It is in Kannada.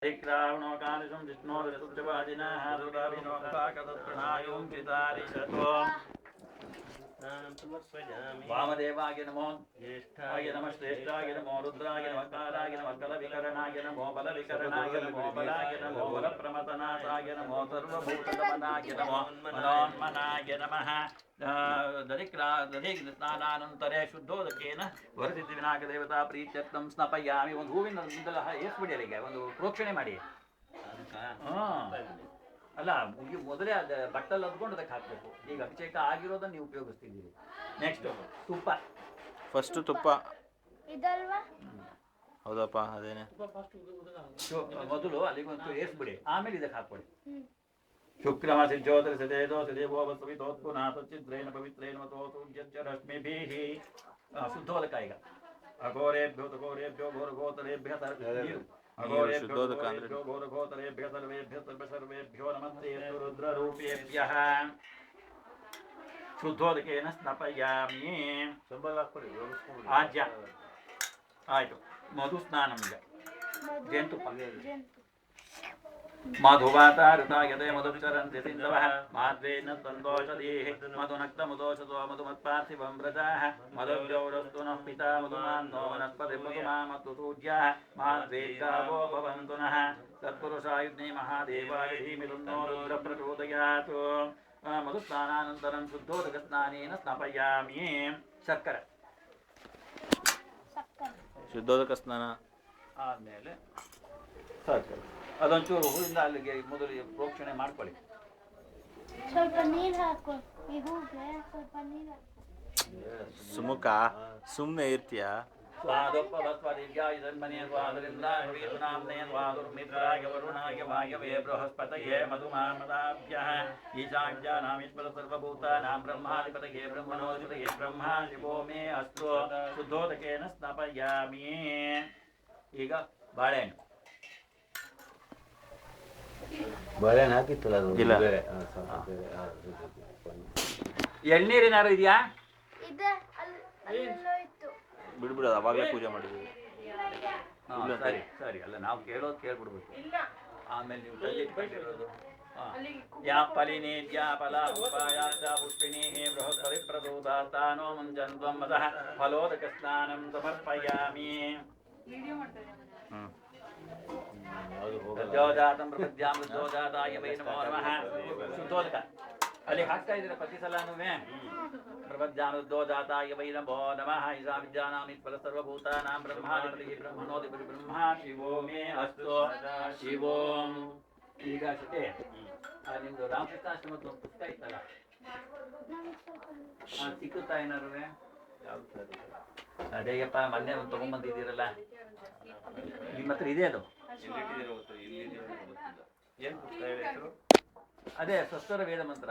िक्रावणोकानिशं विष्णोर्यसुब्जवाजिनः दुर्गाभिनोकाकतत्प्रणायों कृतारिषतो वामदेवाय नमो ज्येष्ठाय नमः श्रेष्ठाय नमो रुद्राय नमः कालाय नमः कलविकरणाय नमो बलविकरणाय नमो बलाय नमो बलप्रमतनाथाय नमो सर्वभूतदमनाय नमो मनोन्मनाय नमः ದಧಿಸ್ನಾನಾನಂತರೇ ಶುದ್ಧೋದಕೇನ ವರಸಿದ್ಧಿ ವಿನಾಯಕ ದೇವತಾ ಪ್ರೀತ್ಯರ್ಥಂ ಸ್ನಪಯಾಮಿ. ಒಂದು ಹೂವಿನ ಏರ್ಸ್ಬಿಡಿ ಅಲ್ಲಿಗೆ, ಒಂದು ಪ್ರೋಕ್ಷಣೆ ಮಾಡಿ. ಅಲ್ಲ ಮೊದಲೇ ಅದು ಬಟ್ಟಲ್ಲಿ ಅದ್ಕೊಂಡು ಅದಕ್ಕೆ ಹಾಕಬೇಕು. ಈಗ ಅಭಿಷೇಕ ಆಗಿರೋದನ್ನ ನೀವು ಉಪಯೋಗಿಸ್ತಿದ್ದೀರಿ. ನೆಕ್ಸ್ಟ್ ತುಪ್ಪ. ಫಸ್ಟ್ ತುಪ್ಪ ಇದಲ್ವಾ? ಹೌದಪ್ಪ, ಅದೇನೆ. ಮೊದಲು ಅಲ್ಲಿಗೊಂದು ಏರ್ಸ್ಬಿಡಿ, ಆಮೇಲೆ ಇದಕ್ಕೆ ಹಾಕ್ಬಿಡಿ. ಶುಕ್ರಮಸಿ ಜ್ಯೋತಿರ್ಸದೇದೋ ಸದೇವೋ ವಸ್ವಿತೋತ್ಪುನಾಥಚಿದ್ರೇಣ ಪವಿತ್ರೇಣ ಮತೋತುಜ್ಯರಶ್ಮಿಭಿಃ. ಶುದ್ಧೋದಕ ಈಗ. ಅಘೋರೇಭ್ಯೋ ತಘೋರೇಭ್ಯೋ ಘೋರಗೋತರೇಭ್ಯ ಅಘೋರೇಭ್ಯೋ ಘೋರಗೋತರೇಭ್ಯ ಸರ್ವೇಭ್ಯ ಸರ್ವೇಭ್ಯೋ ನಮಸ್ತೆ ರುದ್ರರೂಪೇಭ್ಯಃ. ಶುದ್ಧೋದಕೇನ ಸ್ನಪಯಾಮಿ. ಆಜ್ಯ ಆಯಿತು. ಮಧು ಸ್ನಾನಂ ಈಗ. ಜೇನುತುಪ್ಪ. ಮಧುವಾತಾಋತಾಯತೆ ಮಧುಚರಂತಿ ಸಿಂಧವಃ ಮಾಧ್ವೇನ ಸಂದೋಷಧೀಃ ಮಧುನಕ್ತಮುದೋಷತೋ ಮಧುಮತ್ಪಾರ್ಥಿವಂ ವ್ರಜಾಃ ಮಧುವ್ಯೌರಸ್ತು ನಃ ಪಿತಾ ಮಧುಮಾನ್ನೋ ವನಸ್ಪತಿ ಮಧುಮಾಮತ್ತು ಸೂಜ್ಯಾಃ ಮಾಧ್ವೇಗಾವೋ ಭವಂತು ನಃ. ತತ್ಪುರುಷಾಯುಜ್ಞೆ ಮಹಾದೇವಾಯ ಧೀಮಿದುನ್ನೋ ರುದ್ರ ಪ್ರಚೋದಯಾತ್. ಮಧುಸ್ನಾನಾನಂತರಂ ಶುದ್ಧೋದಕ ಸ್ನಾನೇನ ಸ್ನಾಪಯಾಮಿ. ಶರ್ಕರೆ. ಶುದ್ಧೋದಕ ಸ್ನಾನ ಆದಮೇಲೆ ಶರ್ಕರೆ ಅದೊಂಚೂರು ಹೂವಿಂದ ಅಲ್ಲಿಗೆ ಮೊದಲು ಪ್ರೋಕ್ಷಣೆ ಮಾಡ್ಕೊಳ್ಳಿ. ಸ್ವಲ್ಪ ನೀರು ಹಾಕೋ. ಈ ಹೂಗೆ ಸ್ವಲ್ಪ ನೀರು. ಸುಮುಖ ಸುಮ್ಮನೆ ಇರ್ತೀಯ. ಸ್ವಾದೋಪವಸ್ವದಿವ್ಯಾಯ ಜನ್ಮನೇ ಸ್ವಾದರಿಂದ ನಾಮ್ನೇ ಸ್ವಾದುರ್ಮಿತ್ರಾಯ ವರುಣಾಯ ವಾಯವೇ ಬೃಹಸ್ಪತಯೇ ಮಧುಮಾಮದಾಭ್ಯಃ ಈಶಾಜ್ಯಾನಾಮೀಶ್ವರ ಸರ್ವಭೂತಾನಾಂ ಬ್ರಹ್ಮಾಧಿಪತಯೇ ಬ್ರಹ್ಮಣೋಧಿಪತಯೇ ಬ್ರಹ್ಮ ಶಿವೋ ಮೇ ಅಸ್ತು. ಶುದ್ಧೋದಕೇನ ಸ್ನಾಪಯಾಮಿ. ಈಗ ಬಾಳೆಹಣ್ಣು. ಬಾಳೆಹಣ್ಣು ಹಾಕಿತ್ತಲ್ಲ ಅದು. ಇಲ್ಲ. ಎಳ್ನೀರಿನಾರು ಇದೆಯಾ? ಬಿಡ್ಬಿಡ, ಅವಾಗಲೇ ಪೂಜೆ ಮಾಡಿದ್ವಿ. ಸರಿ ಸರಿ, ಅಲ್ಲ ನಾವು ಕೇಳೋದು ಕೇಳ್ಬಿಡ್ಬೇಕು. ಆಮೇಲೆ ನೀವು ಕಲ್ಲಿಟ್ಕೊಂಡಿರೋದು ಯಾ ಫಲಿನೇದ್ಯಾ ಫಲ ಉಪಾಯಾಚ ಪುಷ್ಪಿಣೀ ಬೃಹಸ್ಪತಿ ಪ್ರಸೂತಾಸ್ತಾನೋ ಮುಂಜನ್ತ್ವಂ ಮದಃ ಫಲೋದಕ ಸ್ನಾನಂ ಸಮರ್ಪಯಾಮಿ. ಸದ್ಯೋಜಾತಂ ಪ್ರಪದ್ಯಾಂ ವೃದ್ಧೋಜಾತಾಯ ವೈ ನಮೋ ನಮಃ. ಶುದ್ಧೋದಕ ಅಲ್ಲಿ ಹಾಕ್ತಾ ಇದ್ದೀರಾ ಪ್ರತಿ ಸಲನೂ. ಪ್ರಪದ್ಯಾಂ ವೃದ್ಧೋಜಾತಾಯ ವೈ ನಮೋ ನಮಃ. ಈಶಾ ವಿದ್ಯಾನಾಮಿತ್ಫಲ ಸರ್ವಭೂತಾನಾಂ ಬ್ರಹ್ಮಾಧಿಪತಿಃ ಬ್ರಹ್ಮಣೋಧಿಪತಿಃ ಬ್ರಹ್ಮ ಶಿವೋ ಮೇ ಅಸ್ತು. ಶಿವೋಂ. ಈಗ ಸತೆ ನಿಮ್ದು ರಾಮಕೃಷ್ಣಾಶ್ರಮದ ಒಂದು ಪುಸ್ತಕ ಇತ್ತಲ್ಲ, ಸಿಕ್ಕುತ್ತಾ ಏನಾರು? ಅದೇಯಪ್ಪ, ಮೊನ್ನೆ ಒಂದು ತಗೊಂಡ್ಬಂದಿದ್ದೀರಲ್ಲ, ನಿಮ್ಮ ಹತ್ರ ಇದೆ ಅದು? ಅದೇ ಸ್ವಸ್ಥರ ವೇದ ಮಂತ್ರ.